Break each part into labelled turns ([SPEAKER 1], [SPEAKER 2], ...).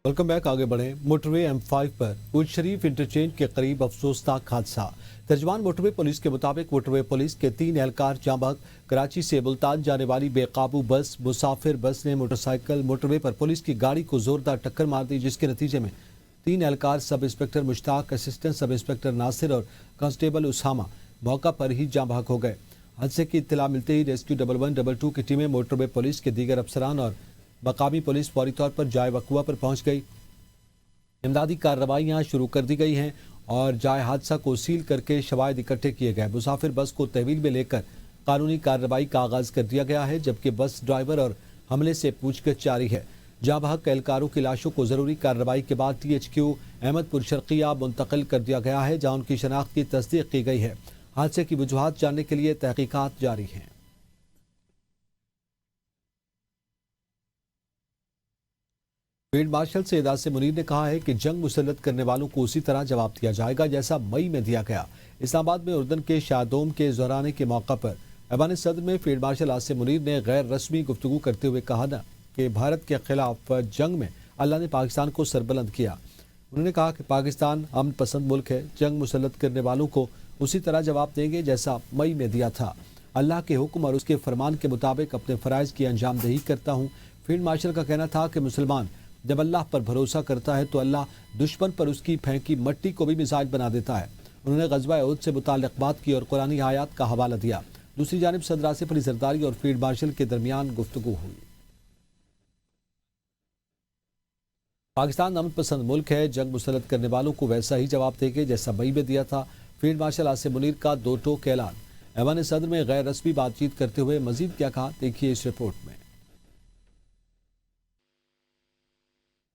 [SPEAKER 1] Welcome back. आगे बढ़े। Motorway M5 पर उल शरीफ इंटरचेंज के करीब अफसोसनाक हादसा। तर्जमान मोटरवे पुलिस के मुताबिक मोटरवे पुलिस के 3 एहलकार जांबहक कराची से मुल्तान जाने वाली बेकाबू बस मुसाफिर बस ने मोटरसाइकिल मोटरवे पर पुलिस की गाड़ी को जोरदार टक्कर मार दी, जिसके नतीजे में 3 एहलकार sub inspector Mushtaq, assistant sub inspector Nasir और कांस्टेबल उसामा मौका पर ही जांबहक हो गए। हादसे की इत्तला मिलते ही रेस्क्यू 1112 की टीमें मोटरवे पुलिस के दीगर अफसरान और मकामी पुलिस फौरी तौर पर जाए वकुआ पर पहुंच गई। इमदादी कार्रवाइयां शुरू कर दी गई हैं और जाए हादसा को सील करके शवाहिद इकट्ठे किए गए। मुसाफिर बस को तहवील में लेकर कानूनी कार्रवाई का आगाज कर दिया गया है, जबकि बस ड्राइवर और हमले से पूछताछ जारी है। जांबहक एहलकारों की लाशों को जरूरी कार्रवाई के बाद THQ अहमदपुर शर्किया मुंतकिल कर दिया गया है, जहां उनकी शनाख्त की तस्दीक की गई है। हादसे की वजूहात जानने के लिए तहकीकात जारी हैं। फील्ड मार्शल सैयद आसिम मुनीर ने कहा है कि जंग मुसल्लत करने वालों को उसी तरह जवाब दिया जाएगा जैसा मई में दिया गया। इस्लामाबाद में उर्दन के शादोम के ज़ोराने के मौका पर ऐवान सदर में फील्ड मार्शल आसिम मुनीर ने गैर रस्मी गुफ्तगू करते हुए कहा ना कि भारत के खिलाफ जंग में अल्लाह ने पाकिस्तान को सरबलंद किया। उन्होंने कहा कि पाकिस्तान अमन पसंद मुल्क है, जंग मुसल्लत करने वालों को उसी तरह जवाब देंगे जैसा मई में दिया था। अल्लाह के हुक्म और उसके फरमान के मुताबिक अपने फ़राइज़ की अंजामदही करता हूँ। फील्ड मार्शल का कहना था कि मुसलमान जब अल्लाह पर भरोसा करता है तो अल्लाह दुश्मन पर उसकी फेंकी मट्टी को भी मिसाइल बना देता है। उन्होंने ग़ज़वा उहद से मुताल्लिक़ बात की और कुरानी आयात का हवाला दिया। दूसरी जानिब सदर आसिफ अली ज़रदारी और फील्ड मार्शल के दरमियान गुफ्तगू हुई। पाकिस्तान अमन पसंद मुल्क है, जंग मुसल्लत करने वालों को वैसा ही जवाब देंगे जैसा मई में दिया था। फील्ड मार्शल आसिम मुनीर का दो टोक ऐलान। ऐवान सदर में गैर रस्मी बातचीत करते हुए मजीद क्या कहा, देखिए इस रिपोर्ट में।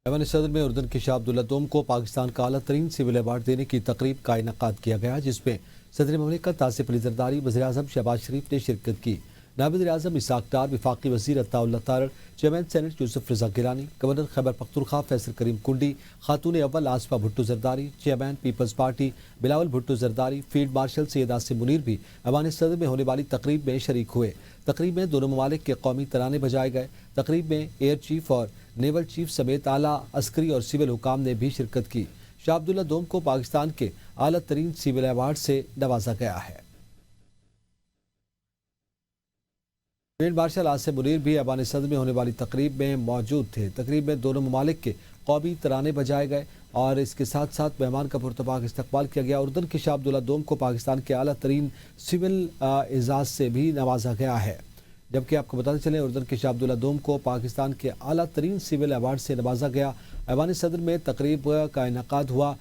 [SPEAKER 1] ऐवान सदर में उर्दन के शाह अब्दुल्ला दोम को पाकिस्तान का आला तरीन सिविल अवार्ड देने की तकरीब का इनेकाद किया गया, जिसमें सदर ममलिकत आसिफ अली ज़रदारी, वज़ीर-ए-आज़म शहबाज शरीफ ने शिरकत की। नायब वज़ीर-ए-आज़म इसाक डार, वफाकी वज़ीर Ataullah Tarar, chairman senate Yusuf Raza Gilani, governor Khyber Pakhtunkhwa Faisal Karim Kundi, खातून अव्वल Asifa Bhutto Zardari, chairman Peoples Party Bilawal Bhutto Zardari, field marshal Syed Asim Munir भी ऐवान सदर में होने वाली तकरीब में शरीक हुए। तकरीब में दोनों ममालिक के कौमी तराने बजाए गए। तकरीब में एयर चीफ और नेवल चीफ समेत आला अस्करी और सिविल हुकाम ने भी शिरकत की। शाह अब्दुल्ला दोम को पाकिस्तान के आला तरीन सिविल अवार्ड से नवाजा गया है। फील्ड मार्शल आसिम मुनीर भी ऐवान सदर में होने वाली तकरीब में मौजूद थे। तकरीब में दोनों ममालिक के कौमी तराने बजाए गए और इसके साथ साथ मेहमान का पुरतबाक इस्तकबाल किया गया। उर्दन के शाह अब्दुल्ला दोम को पाकिस्तान के आला तरीन सिविल एजाज़ से भी नवाजा गया है। जबकि आपको बताते चलें, उर्दन के शाह अब्दुल्ला दोम को पाकिस्तान के आला तरीन सिविल अवार्ड से नवाजा गया। ऐवान सदर में तकरीब का इनेकाद हुआ।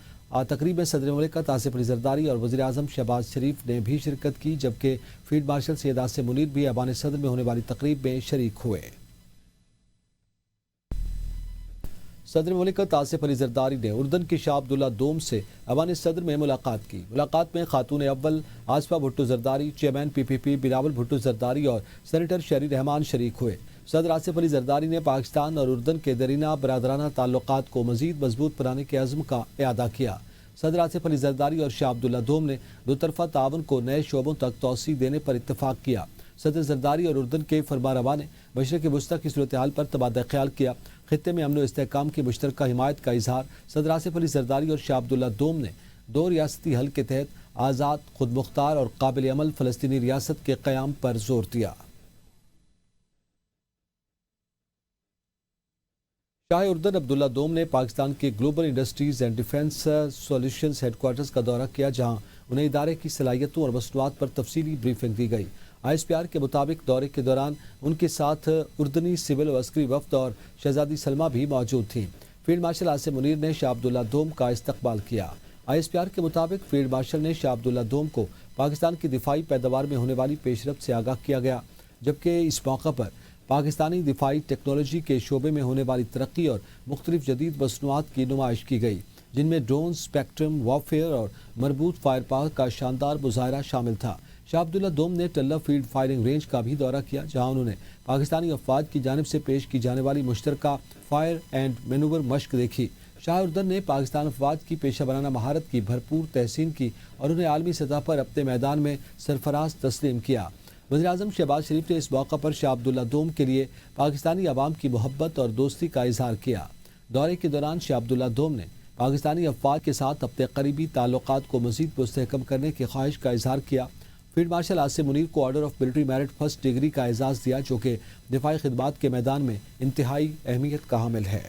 [SPEAKER 1] तकरीब में सदर ममलिकत आसिफ अली ज़रदारी और वज़ीर-ए-आज़म शहबाज शरीफ ने भी शिरकत की, जबकि फील्ड मार्शल सैयद आसिम मुनीर भी ऐवान सदर में होने वाली तकरीब में शरीक हुए। सदर ममलिकत आसिफ अली ज़रदारी ने उर्दन के शाह अब्दुल्ला दोम से ऐवान सदर में मुलाकात की। मुलाकात में खातून अव्वल आसफा भुट्टो ज़रदारी, चेयरमैन PPP बिलावल भुट्टो ज़रदारी और सेनेटर शहरी रहमान शरीक हुए। सदर आसिफ अली ज़रदारी ने पाकिस्तान और उर्दन के दरीना बरादराना ताल्लुकात को मज़ीद मजबूत बनाने के अज़्म का इआदा किया। सदर आसिफ अली ज़रदारी और शाह अब्दुल्ला दोम ने दोतरफा ताउन को नए शोबों तक तोसी देने पर इत्तफाक किया। सदर ज़रदारी और उर्दन के फरमारवा ने मशरक़ वस्ती की सूरत हाल पर तबादला ख्याल किया। खित्ते में अमन व इस्तेहकाम की मुश्तरका हिमायत का इजहार। सदर आसिफ अली ज़रदारी और शाह अब्दुल्ला दोम ने 2 रियासती हल के तहत आज़ाद, खुद मुख्तार और काबिल अमल फ़लस्तीनी रियासत के क़याम पर जोर दिया। शाह उर्दन अब्दुल्ला दोम ने पाकिस्तान के global industries and defence solutions headquarters का दौरा किया, जहां उन्हें इदारे की सलाहियतों और मसनूआत पर तफसीली ब्रीफिंग दी गई। ISPR के मुताबिक दौरे के दौरान उनके साथ उर्दनी सिविल व अस्करी वफ्द और शहजादी सलमा भी मौजूद थी। फील्ड मार्शल आसिम मुनीर ने शाह अब्दुल्ला दोम का इस्तकबाल किया। ISPR के मुताबिक फील्ड मार्शल ने शाह अब्दुल्ला दोम को पाकिस्तान की दिफाई पैदावार में होने वाली पेशरफ्त से आगाह किया गया, जबकि इस मौका पर पाकिस्तानी दिफाई टेक्नोलॉजी के शोबे में होने वाली तरक्की और मुख्तलिफ जदीद मसनूआत की नुमाइश की गई, जिनमें ड्रोन, स्पेक्ट्रम, वॉरफेयर और मरबूत फायर पावर का शानदार मुजाहरा शामिल था। शाह अब्दुल्ला दोम ने टल्ला फील्ड फायरिंग रेंज का भी दौरा किया, जहां उन्होंने पाकिस्तानी अफवाज की जानिब से पेश की जाने वाली मुश्तरका फायर एंड मैनूवर मश्क देखी। शाह उर्दन ने पाकिस्तान अफवाज की पेशा वराना महारत की भरपूर तहसीन की और उन्हें आलमी सतह पर अपने मैदान में सरफराज तस्लीम किया। वज़ीर-ए-आज़म शहबाज शरीफ ने इस मौका पर शाह अब्दुल्ला दोम के लिए पाकिस्तानी अवाम की मोहब्बत और दोस्ती का इजहार किया। دورے کے دوران شاہ عبداللہ دوم نے پاکستانی افواج کے ساتھ اپنے قریبی تعلقات کو مزید مستحکم کرنے کی خواہش کا اظہار کیا۔ فیلڈ مارشل عاصم منیر کو order of military merit first degree کا اعزاز دیا، جو کہ دفاعی خدمات کے میدان میں انتہائی اہمیت کا حامل ہے۔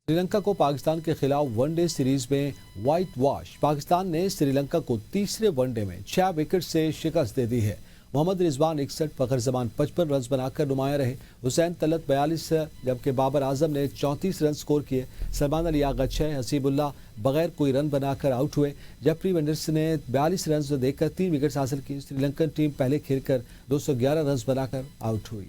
[SPEAKER 1] سری لنکا کو پاکستان کے خلاف ون ڈے سیریز میں وائٹ واش۔ پاکستان نے سری لنکا کو تیسرے ون ڈے میں 6 وکٹ سے شکست دے دی ہے۔ محمد رضوان 61، فخر زمان 55 رنز بنا کر نمایاں رہے۔ حسین طلعت 42 جبکہ بابر اعظم نے 34 رن سکور کیے۔ سلمان علی آغا 6، حسیب اللہ بغیر کوئی رن بنا کر آؤٹ ہوئے۔ جیفری وینڈرس نے 42 رنز دے کر 3 وکٹس حاصل کی۔ سری لنکن ٹیم پہلے کھیل کر 211 رنز بنا کر آؤٹ ہوئی۔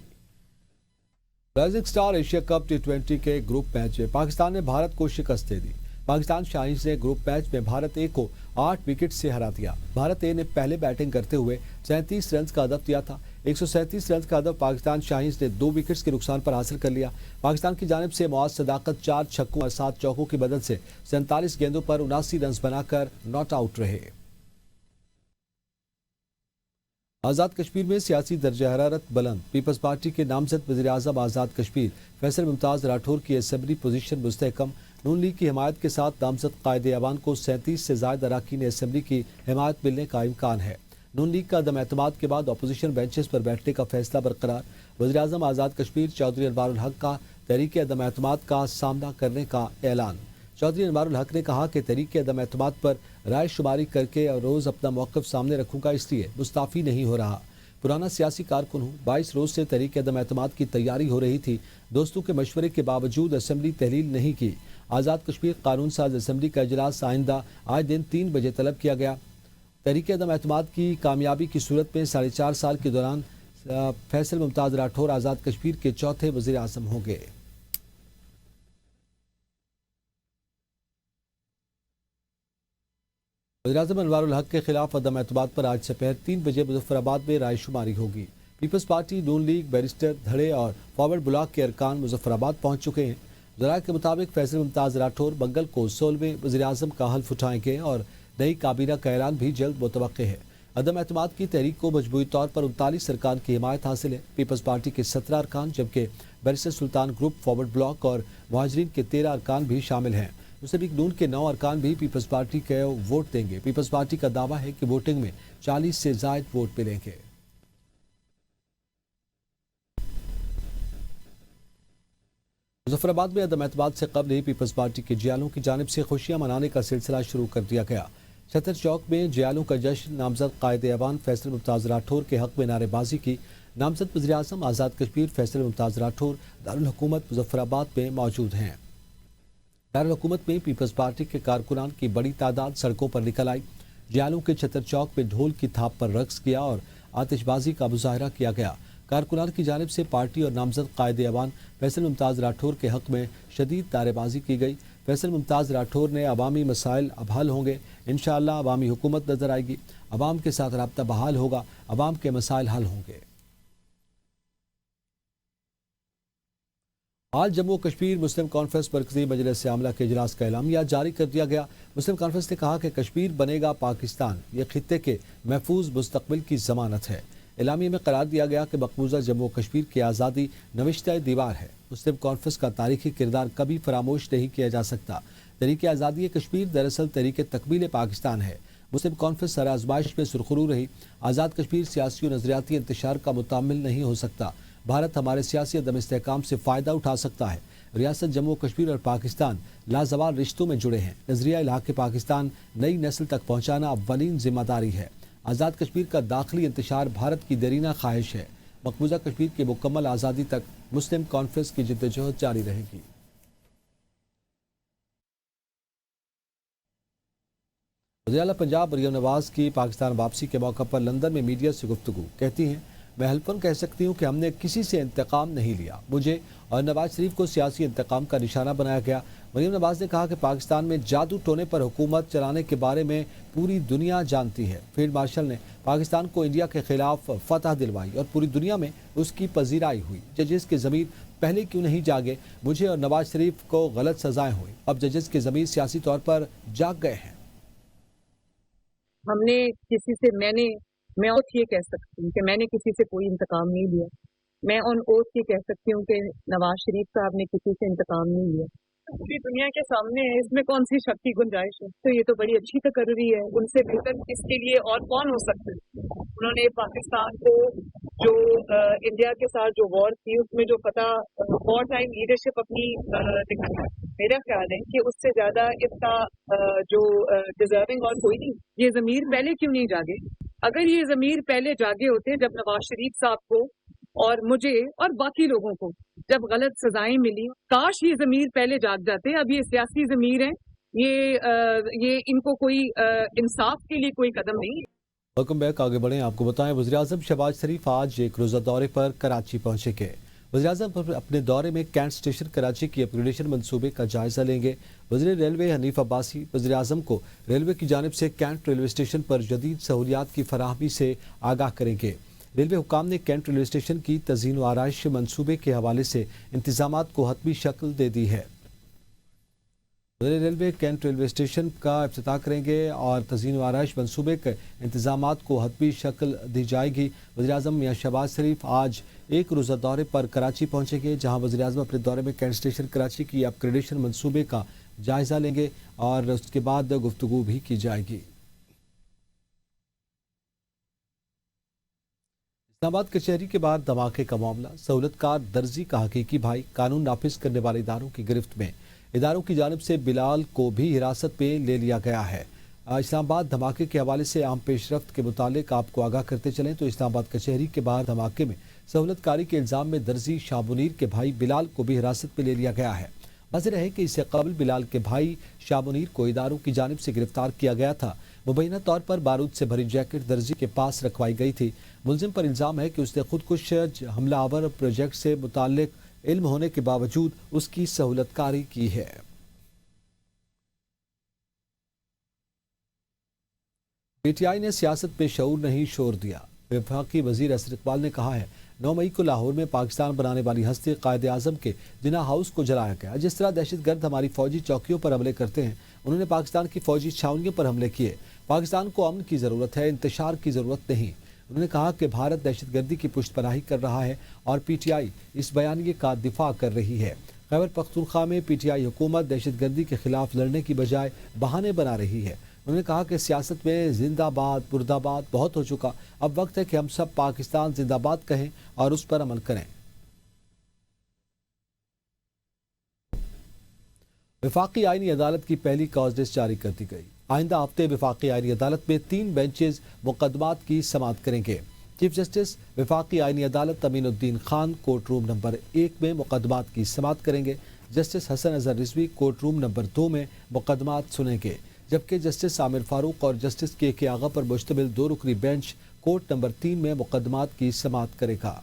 [SPEAKER 1] رائزنگ سٹار ایشیا کپ ٹی20 کے گروپ میچ میں پاکستان نے بھارت کو شکست دے دی۔ پاکستان شاہینز نے گروپ میچ میں بھارت اے کو 8 وکٹ سے ہرا دیا۔ بھارت اے نے پہلے بیٹنگ کرتے ہوئے 37 رنز کا ہدف دیا تھا۔ 137 رنز کا ہدف پاکستان شاہینز نے 2 وکٹس کے نقصان پر حاصل کر لیا۔ پاکستان کی جانب سے معاذ صداقت 4 چھکوں اور 7 چوکوں کی مدد سے 47 گیندوں پر 79 رنز بنا کر ناٹ آؤٹ رہے۔ آزاد کشمیر میں سیاسی درجہ حرارت بلند۔ پیپلز پارٹی کے نامزد وزیر اعظم آزاد کشمیر فیصل ممتاز راٹھور کی اسمبلی پوزیشن مستحکم۔ نون لیگ کی حمایت کے ساتھ نامزد قائد ایوان کو 37 سے زائد اراکین اسمبلی کی حمایت ملنے کا امکان ہے۔ نون لیگ کا عدم اعتماد کے بعد اپوزیشن بینچز پر بیٹھنے کا فیصلہ برقرار۔ وزیر اعظم آزاد کشمیر چودھری انوار الحق کا تحریک عدم اعتماد کا سامنا کرنے کا اعلان۔ چودھری انوار الحق نے کہا کہ تحریک عدم اعتماد پر رائے شماری کر کے روز اپنا موقف سامنے رکھوں گا، اس لیے مستعفی نہیں ہو رہا۔ پرانا سیاسی کارکن ہوں، 22 روز سے تحریک عدم اعتماد کی تیاری ہو رہی تھی، دوستوں کے مشورے کے باوجود اسمبلی تحلیل نہیں کی۔ آزاد کشمیر قانون ساز اسمبلی کا اجلاس آئندہ آج دن 3 بجے طلب کیا گیا۔ تحریک عدم اعتماد کی کامیابی کی صورت میں 4.5 سال کے دوران فیصل ممتاز راٹھور آزاد کشمیر کے چوتھے وزیر اعظم ہوں گے۔ وزیراعظم انوار الحق کے خلاف عدم اعتماد پر آج دوپہر 3 بجے مظفر آباد میں رائے شماری ہوگی۔ پیپلز پارٹی، نون لیگ، بیرسٹر دھڑے اور فارورڈ بلاک کے ارکان مظفر آباد پہنچ چکے ہیں۔ ذرائع کے مطابق فیصل ممتاز راٹھور منگل کو 16ویں وزیر اعظم کا حلف اٹھائیں گے اور نئی کابینہ کا اعلان بھی جلد متوقع ہے۔ عدم اعتماد کی تحریک کو مجموعی طور پر 39 ارکان کی حمایت حاصل ہے۔ پیپلز پارٹی کے 17 ارکان جبکہ بیرسٹر سلطان گروپ، فارورڈ بلاک اور مہاجرین کے 13 ارکان بھی شامل ہیں۔ مسلم لیگ نون کے 9 ارکان بھی پیپلز پارٹی کو ووٹ دیں گے۔ پیپلز پارٹی کا دعویٰ ہے کہ ووٹنگ میں 40 سے زائد ووٹ ملیں گے۔ مظفر آباد میں عدم اعتماد سے قبل ہی پیپلز پارٹی کے جیالوں کی جانب سے خوشیاں منانے کا سلسلہ شروع کر دیا گیا۔ چھتر چوک میں جیالوں کا جشن، نامزد قائد ایوان فیصل ممتاز راٹھور کے حق میں نعرے بازی کی۔ نامزد وزیر اعظم آزاد کشمیر فیصل ممتاز راٹھور دارالحکومت مظفر آباد میں موجود ہیں۔ دارالحکومت میں پیپلز پارٹی کے کارکنان کی بڑی تعداد سڑکوں پر نکل آئی۔ جیالوں کے چھتر چوک میں ڈھول کی تھاپ پر رقص کیا اور آتش بازی کا مظاہرہ کیا گیا۔ کارکنان کی جانب سے پارٹی اور نامزد قائد ایوان فیصل ممتاز راٹھور کے حق میں شدید نعرے بازی کی گئی۔ فیصل ممتاز راٹھور نے عوامی مسائل اب حل ہوں گے، انشاءاللہ عوامی حکومت نظر آئے گی، عوام کے ساتھ رابطہ بحال ہوگا، عوام کے مسائل حل ہوں گے۔ آج جموں و کشمیر مسلم کانفرنس مرکزی مجلس عاملہ کے اجلاس کا اعلامیہ جاری کر دیا گیا۔ مسلم کانفرنس نے کہا کہ کشمیر بنے گا پاکستان، یہ خطے کے محفوظ مستقبل کی ضمانت ہے۔ اعلامیے میں قرار دیا گیا کہ مقبوضہ جموں و کشمیر کی آزادی نوشتہ دیوار ہے۔ مسلم کانفرنس کا تاریخی کردار کبھی فراموش نہیں کیا جا سکتا۔ تحریک آزادی کشمیر دراصل تحریک تکمیل پاکستان ہے۔ مسلم کانفرنس سر آزمائش میں سرخرو رہی۔ آزاد کشمیر سیاسی و نظریاتی انتشار کا متعامل نہیں ہو سکتا۔ بھارت ہمارے سیاسی عدم استحکام سے فائدہ اٹھا سکتا ہے۔ ریاست جموں و کشمیر اور پاکستان لازوال رشتوں میں جڑے ہیں۔ نظریہ الحاق پاکستان نئی نسل تک پہنچانا اولین ذمہ داری ہے۔ آزاد کشمیر کا داخلی انتشار بھارت کی دیرینہ خواہش ہے۔ مقبوضہ کشمیر کی مکمل آزادی تک مسلم کانفرنس کی جدوجہد جاری رہے گی۔ وزیر اعلیٰ پنجاب مریم نواز کی پاکستان واپسی کے موقع پر لندن میں میڈیا سے گفتگو۔ کہتی ہیں، میں حلفاً کہہ سکتی ہوں کہ ہم نے کسی سے انتقام نہیں لیا، مجھے اور نواز شریف کو سیاسی انتقام کا نشانہ بنایا گیا۔ مریم نواز نے کہا کہ پاکستان میں جادو ٹونے پر حکومت چلانے کے بارے میں پوری دنیا جانتی ہے۔ فیلڈ مارشل نے پاکستان کو انڈیا کے خلاف فتح دلوائی اور پوری دنیا میں اس کی پذیرائی ہوئی۔ ججز کے ضمیر پہلے کیوں نہیں جاگے؟ مجھے اور نواز شریف کو غلط سزائیں ہوئی، اب ججز کے ضمیر سیاسی طور پر جاگ گئے ہیں۔
[SPEAKER 2] ہم نے کسی سے میں یہ کہہ سکتی ہوں کہ میں نے کسی سے کوئی انتقام نہیں لیا۔ میں ऑन ओथ ये कह सकती हूँ कि नवाज शरीफ साहब ने किसी से इंतकाम नहीं लिया। पूरी दुनिया के सामने है, इसमें कौन सी शक की गुंजाइश है। तो ये तो बड़ी अच्छी तकर्री है, उनसे बेहतर इसके लिए और कौन हो सकता है। उन्होंने पाकिस्तान को जो इंडिया के साथ जो वॉर थी उसमें जो फतह वॉर टाइम लीडरशिप अपनी दिखाया, मेरा ख्याल है कि उससे ज्यादा इसका जो डिजर्विंग और कोई नहीं। ये ज़मीर पहले क्यों नहीं जागे? अगर ये ज़मीर पहले जागे होते जब नवाज शरीफ साहब को और मुझे और बाकी लोगों को जब गलत सजाएं मिली, काश ये ज़मीर पहले जाग जाते। अब ये सियासी ज़मीर है, ये इनको कोई इंसाफ के लिए कोई कदम नहीं है।
[SPEAKER 1] Welcome back. आगे बढ़ें, आपको बताएं वज़ीर-ए-आज़म शहबाज शरीफ आज एक रोज़ा दौरे पर कराची पहुंचेंगे। वज़ीर-ए-आज़म अपने दौरे में कैंट स्टेशन कराची की अपग्रेडेशन मंसूबे का जायजा लेंगे। वज़ीर रेलवे हनीफ अब्बासी वज़ीर-ए-आज़म को रेलवे की जानिब से कैंट रेलवे स्टेशन पर जदीद सहूलियात की फराहमी से आगाह करेंगे। रेलवे हुकाम ने कैंट रेलवे स्टेशन की तज़ीन व आराइश मंसूबे के हवाले से इंतज़ामात को हतमी शक्ल दे दी है। वज़ीर रेलवे कैंट रेलवे स्टेशन का इफ्तिताह करेंगे और तज़ीन व आराइश मनसूबे के इंतज़ामात को हतमी शक्ल दी जाएगी। वज़ीर-ए-आज़म मियां शहबाज शरीफ आज एक रोज़ा दौरे पर कराची पहुंचेंगे, जहां वज़ीर-ए-आज़म अपने दौरे में कैंट स्टेशन कराची की अपग्रेडेशन मनसूबे का जायज़ा लेंगे और उसके बाद गुफ्तगू भी की जाएगी। इस्लामाबाद कचहरी के बाहर धमाके का मामला। सहूलतकार दर्जी का हकीकी भाई कानून नाफिज करने वाले इदारों की गिरफ्त में। इदारों की जानिब से बिलाल को भी हिरासत में ले लिया गया है। इस्लामाबाद धमाके के हवाले से आम पेशरफ्त के मुतालिक आपको आगाह करते चलें तो इस्लामाबाद कचहरी के बाहर धमाके में सहूलतकारी के इल्ज़ाम में दर्जी शाहमुनीर के भाई बिलाल को भी हिरासत में ले लिया गया है। वजह है कि इससे कबल बिलाल के भाई शाहमुनीर को इदारों की जानिब से गिरफ्तार किया गया था। मुबैना तौर पर बारूद से भरी जैकेट दर्जी के पास रखवाई गई थी। मुलजिम पर इल्ज़ाम है कि उसने खुदकुश हमलावर प्रोजेक्ट से मुताल्लिक इल्म होने के बावजूद उसकी सहूलतकारी की है। पीटीआई ने सियासत पे शऊर नहीं शोर दिया। वफाकी वजीर असर इकबाल ने कहा है 9 मई को लाहौर में पाकिस्तान बनाने वाली हस्ती कायदे आजम के जिना हाउस को जलाया गया। जिस तरह दहशतगर्द हमारी फौजी चौकियों पर हमले करते हैं, उन्होंने पाकिस्तान की फौजी छावनियों पर हमले किए। पाकिस्तान को अमन की ज़रूरत है, इंतशार की ज़रूरत नहीं। उन्होंने कहा कि भारत दहशतगर्दी की पुष्टपनाही कर रहा है और पीटीआई इस बयानिए का दिफा कर रही है। खैबर पख्तूनख्वा में पीटीआई हुकूमत दहशतगर्दी के खिलाफ लड़ने की बजाय बहाने बना रही है। उन्होंने कहा कि सियासत में जिंदाबाद मुर्दाबाद बहुत हो चुका, अब वक्त है कि हम सब पाकिस्तान जिंदाबाद कहें और उस पर अमल करें। वफाकी आईनी अदालत की पहली कॉज लिस्ट जारी कर दी गई। आइंदा हफ्ते वफाकी आईनी अदालत में 3 बेंचेज मुकदमात की समाअत करेंगे। चीफ जस्टिस वफाकी आईनी अदालत Aminuddin Khan court room number 1 में मुकदमात की समाअत करेंगे। Justice Hasan Azhar Rizvi court room number 2 में मुकदमात सुनेंगे, जबकि जस्टिस आमिर फारूक और जस्टिस के आगा पर मुश्तमिल 2 रुकनी बेंच कोर्ट नंबर 3 में मुकदमात की समाअत करेगा।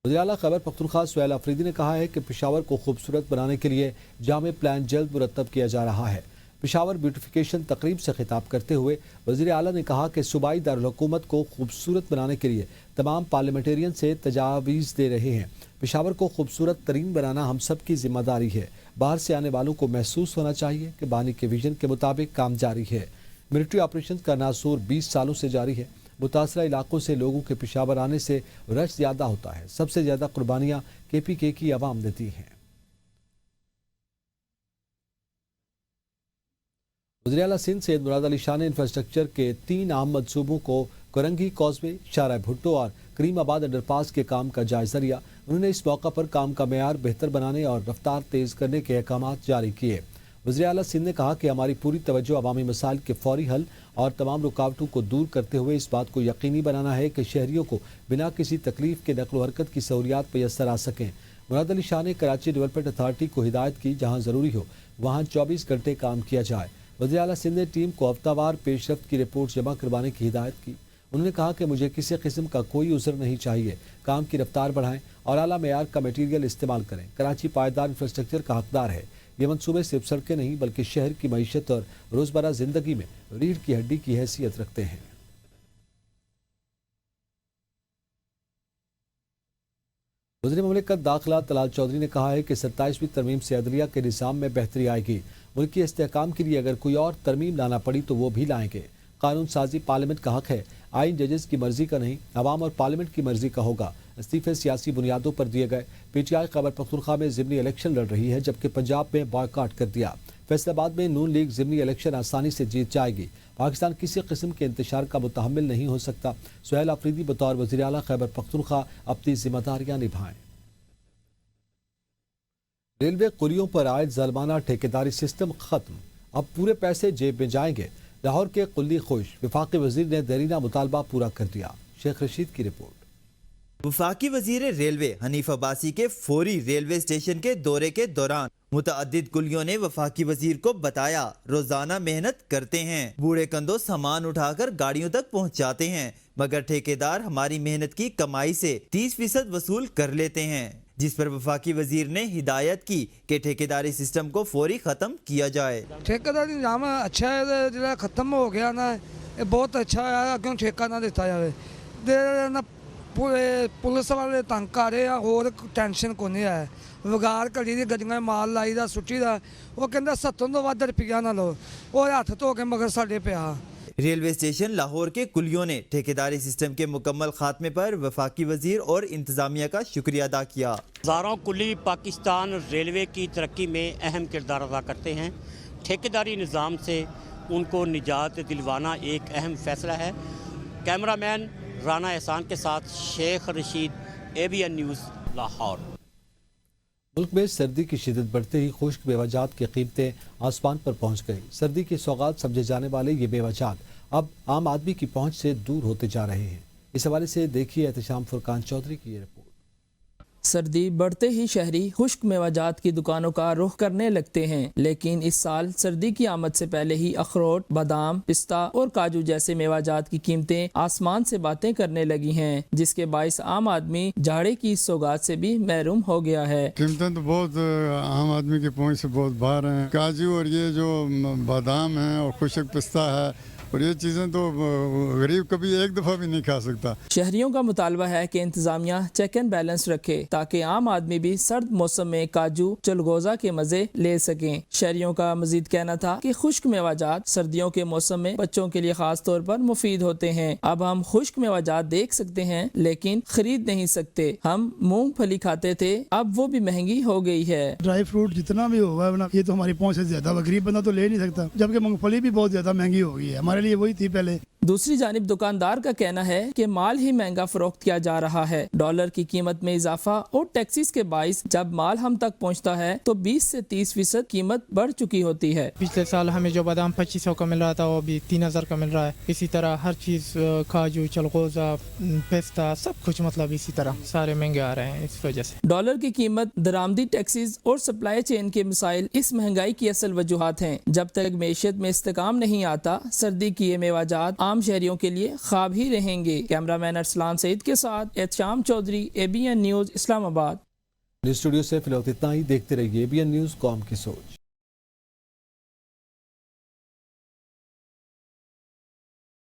[SPEAKER 1] वज़ीर आला खैबर पख्तूनख्वा सुहैल अफरीदी ने कहा है कि पेशावर को खूबसूरत बनाने के लिए जामे प्लान जल्द मुरतब किया जा रहा है। पेशावर ब्यूटिफिकेशन तकरीब से खिताब करते हुए वज़ीर आला ने कहा कि सूबाई दारुल हुकूमत को खूबसूरत बनाने के लिए तमाम पार्लियामेंटेरियन से तजावीज़ दे रहे हैं। पेशावर को खूबसूरत तरीन बनाना हम सब की जिम्मेदारी है। बाहर से आने वालों को महसूस होना चाहिए कि बानी के विजन के मुताबिक काम जारी है। मिलिट्री ऑपरेशन का नासूर 20 सालों से जारी है। मुतासरा इलाकों से लोगों के पेशावर आने से रश ज़्यादा होता है। सबसे ज़्यादा कुर्बानियाँ KPK की आवाम देती हैं। वज़ीर आला सिंध सैयद मुराद अली शाह ने इंफ्रास्ट्रक्चर के 3 अहम मनसूबों को करंगी कॉजवे, शारा भुट्टो और करीमाबाद अंडरपास के काम का जायजा लिया। उन्होंने इस मौका पर काम का मेयार बेहतर बनाने और रफ्तार तेज़ करने के अहकाम जारी किए। वज़ीर आला सिंध ने कहा कि हमारी पूरी तवज्जो अवामी मसाइल के फौरी हल और तमाम रुकावटों को दूर करते हुए इस बात को यकीनी बनाना है कि शहरियों को बिना किसी तकलीफ के नकल व हरकत की सहूलियात मैसर आ सकें। मुराद अली शाह ने कराची डेवलपमेंट अथॉरिटी को हिदायत की जहाँ ज़रूरी हो वहाँ 24 घंटे काम किया जाए। वज़ीर आला सिंध ने टीम को हफ्तावार पेशरफ्त की रिपोर्ट जमा करवाने की हिदायत की। उन्होंने कहा कि मुझे किसी किस्म का कोई उज़र नहीं चाहिए। काम की रफ्तार बढ़ाएं और आला मेयार का मटीरियल इस्तेमाल करें। कराची पायदार इंफ्रास्ट्रक्चर का हकदार है। ये मनसूबे सिर्फ सड़कें नहीं बल्कि शहर की मईशत और रोज़मर्रा ज़िंदगी में रीढ़ की हड्डी की हैसियत रखते हैं। वज़ीर ममलिकत दाखिला तलाल चौधरी ने कहा है कि 27वीं तरमीम से अदलिया के निज़ाम में बेहतरी आएगी। मुल्की इस्तेहकाम के लिए अगर कोई और तरमीम लाना पड़ी तो वो भी लाएंगे। قانون سازی پارلیمنٹ کا حق ہے، آئین ججز کی مرضی کا نہیں، عوام اور پارلیمنٹ کی مرضی کا ہوگا۔ استعفے سیاسی بنیادوں پر دیے گئے۔ P T I Khyber Pakhtunkhwa میں ضمنی الیکشن لڑ رہی ہے، جبکہ پنجاب میں بائیکاٹ کر دیا۔ فیصل آباد میں نون لیگ ضمنی الیکشن آسانی سے جیت جائے گی۔ پاکستان کسی قسم کے انتشار کا متحمل نہیں ہو سکتا۔ سہیل آفریدی بطور وزیر اعلیٰ خیبر پختونخوا اپنی ذمہ داریاں نبھائیں۔ ریلوے قلیوں پر عائد ظالمانہ ٹھیکیداری سسٹم ختم، اب پورے پیسے جیب میں جائیں گے۔ لاہور کے قلی خوش، وفاقی وزیر نے دیرینہ مطالبہ پورا کر دیا۔ شیخ رشید کی رپورٹ۔
[SPEAKER 3] وفاقی وزیر ریلوے حنیف عباسی کے فوری ریلوے اسٹیشن کے دورے کے دوران متعدد کلیوں نے وفاقی وزیر کو بتایا روزانہ محنت کرتے ہیں، بوڑھے کندھوں سامان اٹھا کر گاڑیوں تک پہنچاتے ہیں، مگر ٹھیکیدار ہماری محنت کی کمائی سے 30% وصول کر لیتے ہیں، جس پر وفاقی وزیر نے ہدایت کی کہ ٹھیکیداری سسٹم کو فوری ختم کیا جائے۔
[SPEAKER 4] ٹھیکیداری نظام اچھا ہے، جڑا ختم ہو گیا نا، یہ بہت اچھا ہے، کیوں ٹھیکہ نہ دیتا جائے۔ پولیس والے تنگ کر رہے ہیں، اور ٹینشن کو نہیں ہے۔ وگار کری دی گڈیاں مال لائی دا سٹی دا، وہ کہندا 70 تو ود روپیہ نہ لو، اور ہاتھ دھو کے مگر ساڈے پیا۔
[SPEAKER 3] ریلوے اسٹیشن لاہور کے کلیوں نے ٹھیکیداری سسٹم کے مکمل خاتمے پر وفاقی وزیر اور انتظامیہ کا شکریہ ادا کیا۔
[SPEAKER 5] ہزاروں کلی پاکستان ریلوے کی ترقی میں اہم کردار ادا کرتے ہیں۔ ٹھیکیداری نظام سے ان کو نجات دلوانا ایک اہم فیصلہ ہے۔ کیمرہ مین رانا احسان کے ساتھ شیخ رشید، ABN نیوز، لاہور۔
[SPEAKER 1] ملک میں سردی کی شدت بڑھتے ہی خشک میوہ جات کی قیمتیں آسمان پر پہنچ گئی۔ سردی کی سوغات سمجھے جانے والے یہ میوہ جات اب عام آدمی کی پہنچ سے دور ہوتے جا رہے ہیں۔ اس حوالے سے دیکھیے احتشام فرقان چودھری کی یہ رپورٹ۔
[SPEAKER 6] سردی بڑھتے ہی شہری خشک میوہ جات کی دکانوں کا رخ کرنے لگتے ہیں، لیکن اس سال سردی کی آمد سے پہلے ہی اخروٹ، بادام، پستہ اور کاجو جیسے میوہ جات کی قیمتیں آسمان سے باتیں کرنے لگی ہیں، جس کے باعث عام آدمی جاڑے کی سوغات سے بھی محروم ہو گیا ہے۔
[SPEAKER 7] قیمتیں تو بہت عام آدمی کی پہنچ سے بہت باہر ہیں۔ کاجو اور یہ جو بادام ہیں اور خشک پستہ ہے اور یہ چیزیں تو غریب کبھی ایک دفعہ بھی نہیں کھا سکتا۔
[SPEAKER 6] شہریوں کا مطالبہ ہے کہ انتظامیہ چیک اینڈ بیلنس رکھے تاکہ عام آدمی بھی سرد موسم میں کاجو چلغوزہ کے مزے لے سکیں۔ شہریوں کا مزید کہنا تھا کہ خشک میوہ جات سردیوں کے موسم میں بچوں کے لیے خاص طور پر مفید ہوتے ہیں۔ اب ہم خشک میوہ جات دیکھ سکتے ہیں لیکن خرید نہیں سکتے۔ ہم مونگ پھلی کھاتے تھے، اب وہ بھی مہنگی ہو گئی ہے۔
[SPEAKER 8] ڈرائی فروٹ جتنا بھی ہوگا یہ تو ہماری پہنچ سے زیادہ غریب بندہ تو لے نہیں سکتا، جبکہ مونگ پھلی بھی بہت زیادہ مہنگی ہو گئی ہے، ہمارے لیے وہی تھی پہلے۔
[SPEAKER 6] دوسری جانب دکاندار کا کہنا ہے کہ مال ہی مہنگا فروخت کیا جا رہا ہے۔ ڈالر کی قیمت میں اضافہ اور ٹیکسز کے باعث جب مال ہم تک پہنچتا ہے تو 20 سے 30% قیمت بڑھ چکی ہوتی ہے۔
[SPEAKER 9] پچھلے سال ہمیں جو بادام 2500 کا مل رہا تھا وہ ابھی 3000 کا مل رہا ہے۔ اسی طرح ہر چیز کاجو، چلغوزہ، پستہ، سب کچھ مطلب اسی طرح سارے مہنگے آ رہے ہیں اس وجہ سے۔
[SPEAKER 6] ڈالر کی قیمت، درآمدی ٹیکسز اور سپلائی چین کے مسائل اس مہنگائی کی اصل وجوہات ہیں۔ جب تک معیشت میں استحکام نہیں آتا، سردی کی یہ میوہ جات عام شہریوں کے لیے خواب ہی رہیں گے۔ کیمرہ مین ارسلان سعید کے ساتھ احتشام چودھری، ABN نیوز، اسلام آباد۔
[SPEAKER 1] اسٹوڈیو سے فی الوقت اتنا ہی۔ دیکھتے رہیے ABN نیوز، قوم کی سوچ۔